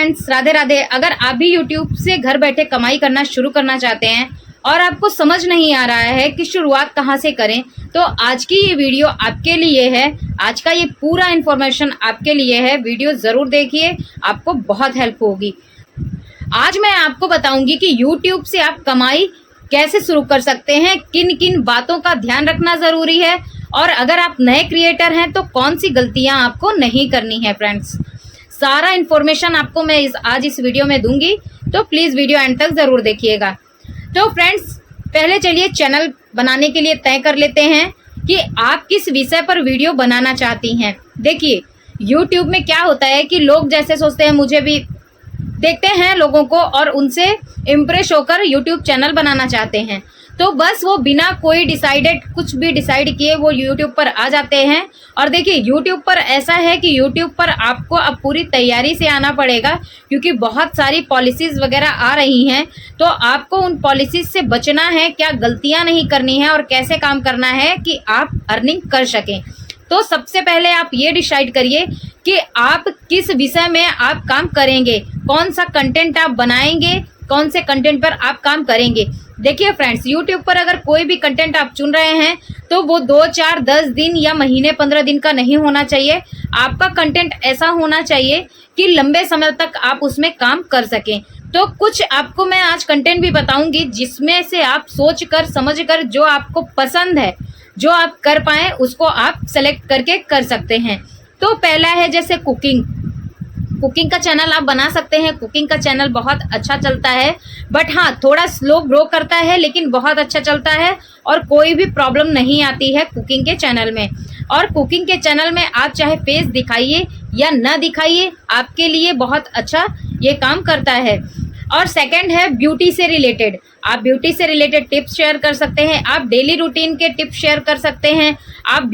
Friends, Radhe Radhe. अगर आप भी यूट्यूब से घर बैठे कमाई करना शुरू करना चाहते हैं और आपको समझ नहीं आ रहा है कि शुरुआत कहाँ से करें, तो आज की ये वीडियो आपके लिए है। आज का ये पूरा इन्फॉर्मेशन आपके लिए है। वीडियो ज़रूर देखिए, आपको बहुत हेल्प होगी। आज मैं आपको बताऊंगी कि यूट्यूब से आप कमाई कैसे शुरू कर सकते हैं, किन किन बातों का ध्यान रखना ज़रूरी है, और अगर आप नए क्रिएटर हैं तो कौन सी गलतियां आपको नहीं करनी है। फ्रेंड्स, सारा इन्फॉर्मेशन आपको मैं आज इस वीडियो में दूंगी, तो प्लीज़ वीडियो एंड तक ज़रूर देखिएगा। तो फ्रेंड्स, पहले चलिए चैनल बनाने के लिए तय कर लेते हैं कि आप किस विषय पर वीडियो बनाना चाहती हैं। देखिए, यूट्यूब में क्या होता है कि लोग जैसे सोचते हैं, मुझे भी देखते हैं लोगों को और उनसे इम्प्रेस होकर यूट्यूब चैनल बनाना चाहते हैं, तो बस वो बिना कोई कुछ भी डिसाइड किए वो यूट्यूब पर आ जाते हैं। और देखिए, यूट्यूब पर ऐसा है कि यूट्यूब पर आपको अब पूरी तैयारी से आना पड़ेगा, क्योंकि बहुत सारी पॉलिसीज़ वगैरह आ रही हैं। तो आपको उन पॉलिसीज़ से बचना है, क्या गलतियां नहीं करनी है और कैसे काम करना है कि आप अर्निंग कर सकें। तो सबसे पहले आप ये डिसाइड करिए कि आप किस विषय में आप काम करेंगे, कौन सा कंटेंट आप बनाएंगे, कौन से कंटेंट पर आप काम करेंगे। देखिए फ्रेंड्स, यूट्यूब पर अगर कोई भी कंटेंट आप चुन रहे हैं तो वो 2, 4, 10 दिन या महीने 15 दिन का नहीं होना चाहिए। आपका कंटेंट ऐसा होना चाहिए कि लंबे समय तक आप उसमें काम कर सकें। तो कुछ आपको मैं आज कंटेंट भी बताऊंगी जिसमें से आप सोच कर समझ कर जो आपको पसंद है, जो आप कर पाएँ, उसको आप सेलेक्ट करके कर सकते हैं। तो पहला है जैसे कुकिंग का चैनल आप बना सकते हैं। कुकिंग का चैनल बहुत अच्छा चलता है, बट हाँ, थोड़ा स्लो ग्रो करता है, लेकिन बहुत अच्छा चलता है और कोई भी प्रॉब्लम नहीं आती है कुकिंग के चैनल में। और कुकिंग के चैनल में आप चाहे फेस दिखाइए या ना दिखाइए, आपके लिए बहुत अच्छा ये काम करता है। और सेकंड है ब्यूटी से रिलेटेड। आप ब्यूटी से रिलेटेड टिप्स शेयर कर सकते हैं, आप डेली रूटीन के टिप्स शेयर कर सकते हैं, आप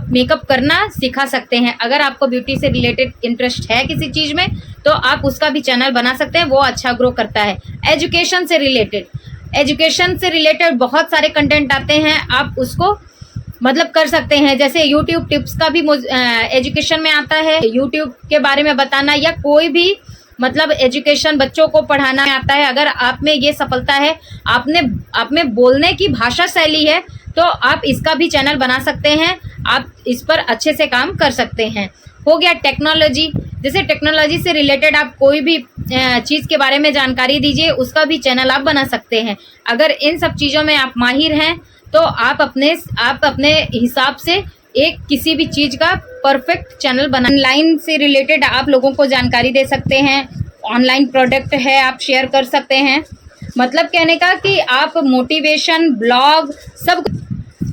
मेकअप करना सिखा सकते हैं। अगर आपको ब्यूटी से रिलेटेड इंटरेस्ट है किसी चीज़ में, तो आप उसका भी चैनल बना सकते हैं, वो अच्छा ग्रो करता है। एजुकेशन से रिलेटेड बहुत सारे कंटेंट आते हैं, आप उसको कर सकते हैं। जैसे यूट्यूब टिप्स का भी एजुकेशन में आता है, यूट्यूब के बारे में बताना, या कोई भी एजुकेशन बच्चों को पढ़ाना आता है। अगर आप में ये सफलता है, आप में बोलने की भाषा शैली है, तो आप इसका भी चैनल बना सकते हैं। आप इस पर अच्छे से काम कर सकते हैं। हो गया टेक्नोलॉजी। जैसे टेक्नोलॉजी से रिलेटेड आप कोई भी चीज़ के बारे में जानकारी दीजिए, उसका भी चैनल आप बना सकते हैं। अगर इन सब चीज़ों में आप माहिर हैं, तो आप अपने हिसाब से किसी भी चीज़ का परफेक्ट चैनल बना। ऑनलाइन से रिलेटेड आप लोगों को जानकारी दे सकते हैं। ऑनलाइन प्रोडक्ट है, आप शेयर कर सकते हैं। कहने का कि आप मोटिवेशन, ब्लॉग, सब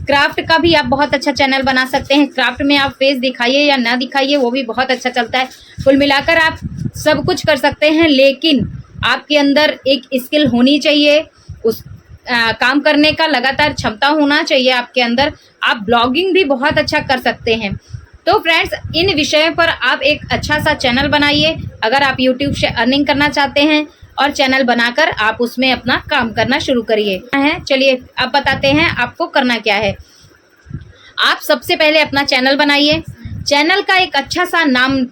क्राफ्ट का भी आप बहुत अच्छा चैनल बना सकते हैं। क्राफ्ट में आप फेस दिखाइए या ना दिखाइए, वो भी बहुत अच्छा चलता है। कुल मिलाकर आप सब कुछ कर सकते हैं, लेकिन आपके अंदर एक स्किल होनी चाहिए, उस काम करने का लगातार क्षमता होना चाहिए आपके अंदर। आप ब्लॉगिंग भी बहुत अच्छा कर सकते हैं। तो फ्रेंड्स, इन विषयों पर आप एक अच्छा सा चैनल बनाइए अगर आप यूट्यूब से अर्निंग करना चाहते हैं, और चैनल बनाकर आप उसमें अपना काम करना शुरू करिए। चलिए अब बताते हैं आपको करना क्या है। आप सबसे पहले अपना चैनल बनाइए। चैनल का एक अच्छा सा नाम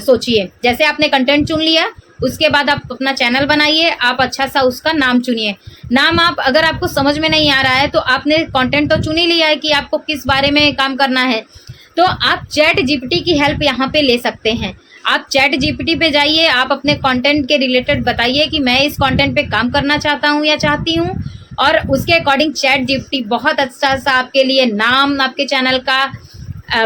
सोचिए। जैसे आपने कंटेंट चुन लिया, उसके बाद आप अपना चैनल बनाइए। आप अच्छा सा उसका नाम चुनिए। नाम अगर आपको समझ में नहीं आ रहा है, तो आपने कंटेंट तो चुन ही लिया है कि आपको किस बारे में काम करना है, तो आप चैट जीपीटी की हेल्प यहाँ पे ले सकते हैं। आप चैट जीपीटी पे जाइए, आप अपने कंटेंट के रिलेटेड बताइए कि मैं इस कंटेंट पे काम करना चाहता हूँ या चाहती हूँ, और उसके अकॉर्डिंग चैट जीपीटी बहुत अच्छा सा आपके लिए नाम, आपके चैनल का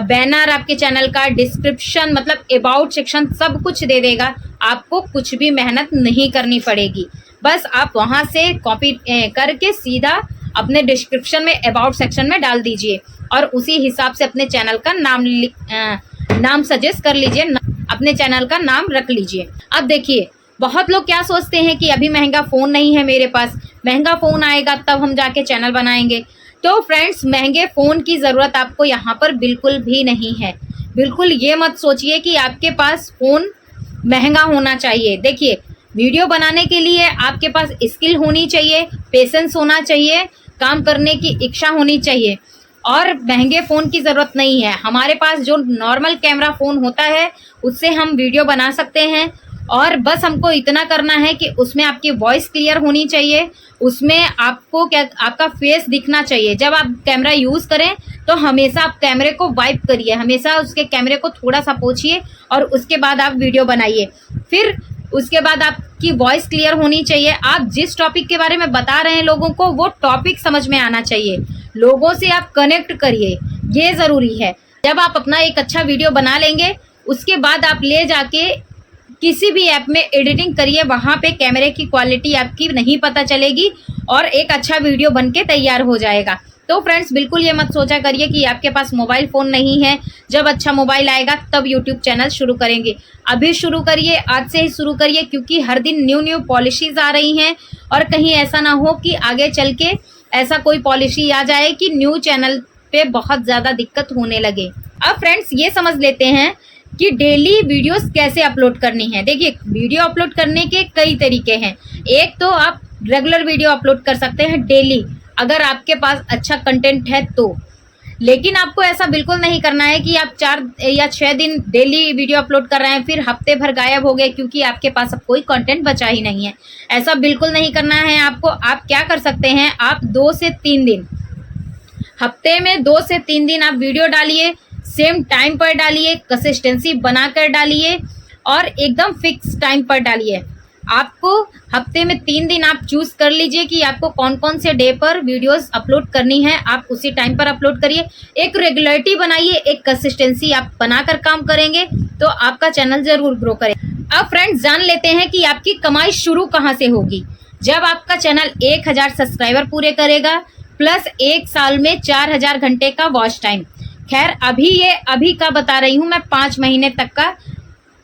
बैनर, आपके चैनल का डिस्क्रिप्शन, अबाउट सेक्शन सब कुछ दे देगा। आपको कुछ भी मेहनत नहीं करनी पड़ेगी। बस आप वहाँ से कॉपी करके सीधा अपने डिस्क्रिप्शन में, अबाउट सेक्शन में डाल दीजिए, और उसी हिसाब से अपने चैनल का नाम सजेस्ट कर लीजिए, अपने चैनल का नाम रख लीजिए। अब देखिए, बहुत लोग क्या सोचते हैं कि अभी महंगा फ़ोन नहीं है मेरे पास, महंगा फ़ोन आएगा तब हम जाके चैनल बनाएंगे। तो फ्रेंड्स, महंगे फ़ोन की ज़रूरत आपको यहाँ पर बिल्कुल भी नहीं है। बिल्कुल ये मत सोचिए कि आपके पास फ़ोन महंगा होना चाहिए। देखिए, वीडियो बनाने के लिए आपके पास स्किल होनी चाहिए, पेशेंस होना चाहिए, काम करने की इच्छा होनी चाहिए, और महंगे फ़ोन की ज़रूरत नहीं है। हमारे पास जो नॉर्मल कैमरा फ़ोन होता है, उससे हम वीडियो बना सकते हैं, और बस हमको इतना करना है कि उसमें आपकी वॉइस क्लियर होनी चाहिए, उसमें आपको क्या आपका फेस दिखना चाहिए। जब आप कैमरा यूज़ करें तो हमेशा आप कैमरे को वाइप करिए, हमेशा उसके कैमरे को थोड़ा सा पोंछिए और उसके बाद आप वीडियो बनाइए। फिर उसके बाद आपकी वॉइस क्लियर होनी चाहिए। आप जिस टॉपिक के बारे में बता रहे हैं लोगों को, वो टॉपिक समझ में आना चाहिए। लोगों से आप कनेक्ट करिए, ये ज़रूरी है। जब आप अपना एक अच्छा वीडियो बना लेंगे, उसके बाद आप ले जाके किसी भी ऐप में एडिटिंग करिए, वहाँ पे कैमरे की क्वालिटी आपकी नहीं पता चलेगी और एक अच्छा वीडियो बन के तैयार हो जाएगा। तो फ्रेंड्स, बिल्कुल ये मत सोचा करिए कि आपके पास मोबाइल फ़ोन नहीं है, जब अच्छा मोबाइल आएगा तब यूट्यूब चैनल शुरू करेंगे। अभी शुरू करिए, आज से ही शुरू करिए, क्योंकि हर दिन न्यू पॉलिसीज़ आ रही हैं और कहीं ऐसा ना हो कि आगे चल के ऐसा कोई पॉलिसी आ जाए कि न्यू चैनल पे बहुत ज़्यादा दिक्कत होने लगे। अब फ्रेंड्स, ये समझ लेते हैं कि डेली वीडियोस कैसे अपलोड करनी है। देखिए, वीडियो अपलोड करने के कई तरीके हैं। एक तो आप रेगुलर वीडियो अपलोड कर सकते हैं डेली, अगर आपके पास अच्छा कंटेंट है तो। लेकिन आपको ऐसा बिल्कुल नहीं करना है कि आप 4 या 6 दिन डेली वीडियो अपलोड कर रहे हैं, फिर हफ्ते भर गायब हो गए क्योंकि आपके पास अब कोई कंटेंट बचा ही नहीं है। ऐसा बिल्कुल नहीं करना है आपको। आप क्या कर सकते हैं, आप 2 से 3 दिन, हफ्ते में 2 से 3 दिन आप वीडियो डालिए, सेम टाइम पर डालिए, कंसिस्टेंसी बनाकर डालिए और एकदम फिक्स टाइम पर डालिए। आपको हफ्ते में 3 दिन आप चूज़ कर लीजिए कि आपको कौन कौन से डे पर वीडियोस अपलोड करनी है, आप उसी टाइम पर अपलोड करिए। एक रेगुलरिटी बनाइए, एक कंसिस्टेंसी आप बनाकर काम करेंगे तो आपका चैनल ज़रूर ग्रो करेगा। अब फ्रेंड्स, जान लेते हैं कि आपकी कमाई शुरू कहाँ से होगी। जब आपका चैनल 1000 सब्सक्राइबर पूरे करेगा प्लस 1 साल में 4000 घंटे का वॉच टाइम। खैर, अभी का बता रही हूँ मैं, 5 महीने तक का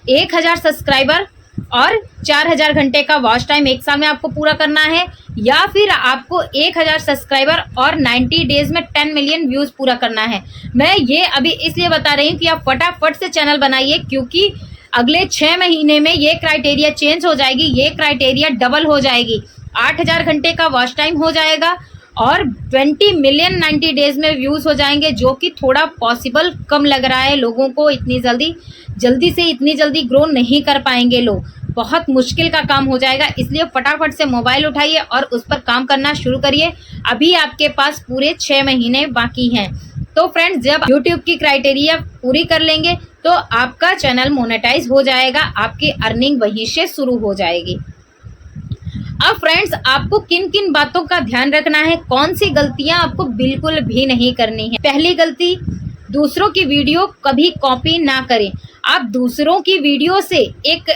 1000 सब्सक्राइबर और 4000 घंटे का वॉच टाइम 1 साल में आपको पूरा करना है, या फिर आपको 1000 सब्सक्राइबर और 90 डेज में 10 मिलियन व्यूज़ पूरा करना है। मैं ये अभी इसलिए बता रही हूँ कि आप फटाफट से चैनल बनाइए, क्योंकि अगले 6 महीने में ये क्राइटेरिया चेंज हो जाएगी, ये क्राइटेरिया डबल हो जाएगी। 8000 घंटे का वॉच टाइम हो जाएगा और 20 मिलियन 90 डेज में व्यूज़ हो जाएंगे, जो कि थोड़ा पॉसिबल कम लग रहा है लोगों को। इतनी इतनी जल्दी ग्रो नहीं कर पाएंगे लोग, बहुत मुश्किल का काम हो जाएगा। इसलिए फटाफट से मोबाइल उठाइए और उस पर काम करना शुरू करिए। अभी आपके पास पूरे 6 महीने बाकी हैं। तो फ्रेंड्स, जब YouTube की क्राइटेरिया पूरी कर लेंगे तो आपका चैनल मोनेटाइज हो जाएगा, आपकी अर्निंग वहीं से शुरू हो जाएगी। अब फ्रेंड्स, आपको किन किन बातों का ध्यान रखना है, कौन सी गलतियां आपको बिल्कुल भी नहीं करनी है। पहली गलती, दूसरों की वीडियो कभी कॉपी ना करें। आप दूसरों की वीडियो से एक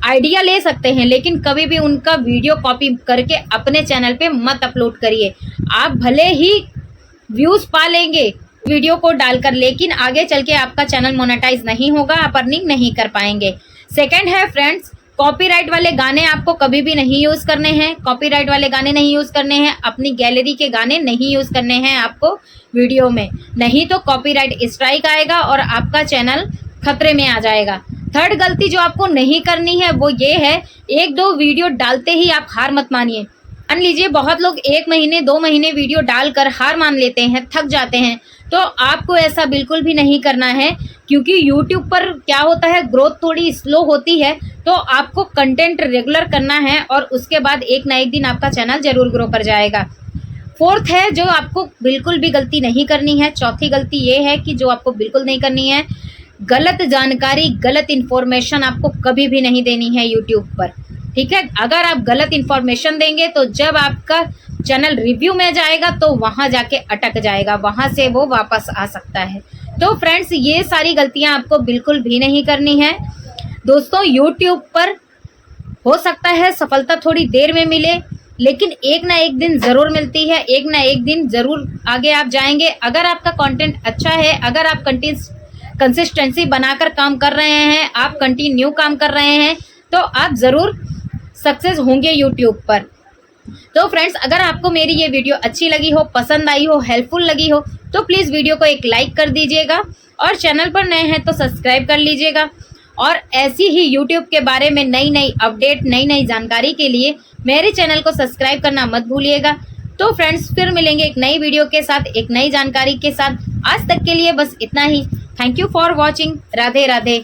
आइडिया ले सकते हैं, लेकिन कभी भी उनका वीडियो कॉपी करके अपने चैनल पे मत अपलोड करिए। आप भले ही व्यूज़ पा लेंगे वीडियो को डालकर, लेकिन आगे चल के आपका चैनल मोनेटाइज नहीं होगा, आप अर्निंग नहीं कर पाएंगे। सेकेंड है फ्रेंड्स, कॉपीराइट वाले गाने आपको कभी भी नहीं यूज़ करने हैं। कॉपीराइट वाले गाने नहीं यूज़ करने हैं, अपनी गैलरी के गाने नहीं यूज़ करने हैं आपको वीडियो में, नहीं तो कॉपीराइट स्ट्राइक आएगा और आपका चैनल खतरे में आ जाएगा। थर्ड गलती जो आपको नहीं करनी है वो ये है, 1-2 वीडियो डालते ही आप हार मत मानिए। मान लीजिए बहुत लोग 1 महीने 2 महीने वीडियो डालकर हार मान लेते हैं, थक जाते हैं, तो आपको ऐसा बिल्कुल भी नहीं करना है, क्योंकि YouTube पर क्या होता है, ग्रोथ थोड़ी स्लो होती है। तो आपको कंटेंट रेगुलर करना है और उसके बाद एक ना एक दिन आपका चैनल ज़रूर ग्रो कर जाएगा। फोर्थ है जो आपको बिल्कुल भी गलती नहीं करनी है, चौथी गलती ये है कि जो आपको बिल्कुल नहीं करनी है, गलत जानकारी, गलत इन्फॉर्मेशन आपको कभी भी नहीं देनी है यूट्यूब पर। ठीक है, अगर आप गलत इन्फॉर्मेशन देंगे तो जब आपका चैनल रिव्यू में जाएगा तो वहाँ जाके अटक जाएगा, वहाँ से वो वापस आ सकता है। तो फ्रेंड्स, ये सारी गलतियाँ आपको बिल्कुल भी नहीं करनी है। दोस्तों, यूट्यूब पर हो सकता है सफलता थोड़ी देर में मिले, लेकिन एक ना एक दिन ज़रूर मिलती है, एक ना एक दिन ज़रूर आगे आप जाएंगे। अगर आपका कंटेंट अच्छा है, अगर आप कंसिस्टेंसी बनाकर काम कर रहे हैं, आप कंटिन्यू काम कर रहे हैं, तो आप ज़रूर सक्सेस होंगे यूट्यूब पर। तो फ्रेंड्स, अगर आपको मेरी ये वीडियो अच्छी लगी हो, पसंद आई हो, हेल्पफुल लगी हो, तो प्लीज़ वीडियो को एक लाइक कर दीजिएगा और चैनल पर नए हैं तो सब्सक्राइब कर लीजिएगा। और ऐसी ही यूट्यूब के बारे में नई अपडेट, नई जानकारी के लिए मेरे चैनल को सब्सक्राइब करना मत भूलिएगा। तो फ्रेंड्स, फिर मिलेंगे एक नई वीडियो के साथ, एक नई जानकारी के साथ। आज तक के लिए बस इतना ही। Thank you for watching. Radhe Radhe.